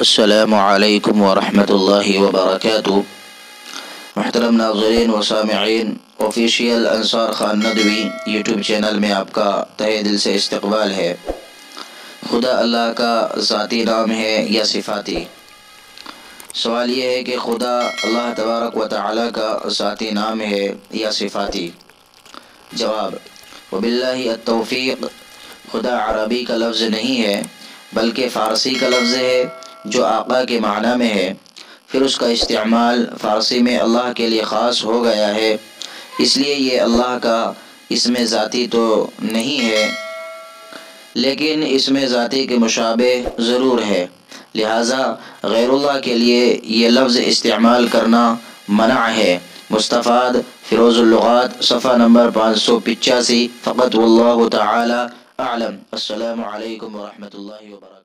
अस्सलामु अलैकुम वरहमतुल्लाहि वबरकातुहू। मुहतरम नाज़रीन व सामिईन, official Ansar Khan Nadvi YouTube channel में आपका तहे दिल से इस्तकबाल है। खुदा अल्लाह का ज़ाती नाम है या सिफ़ाती? सवाल ये है कि खुदा अल्लाह तबारक व तआला का ज़ाती नाम है या सिफ़ाती? जवाब, वबिल्लाहि अत्तौफ़ीक़। खुदा अरबी का लफ्ज़ नहीं है बल्कि फ़ारसी का लफ्ज़ है जो आका के माना में है। फिर उसका इस्तेमाल फ़ारसी में अल्लाह के लिए ख़ास हो गया है, इसलिए ये अल्लाह का इसमें ज़ाती तो नहीं है लेकिन इसमें ज़ाती के मुशाबे ज़रूर है। लिहाजा गैरुल्लाह के लिए ये लफ्ज़ इस्तेमाल करना मना है। मुस्तफ़ाद फ़िरोज़ुल लुग़ात सफ़ा नंबर 585। फ़क़त वल्लाहु तआला अअलम। अस्सलामु अलैकुम व रहमतुल्लाहि व बरकातुहू।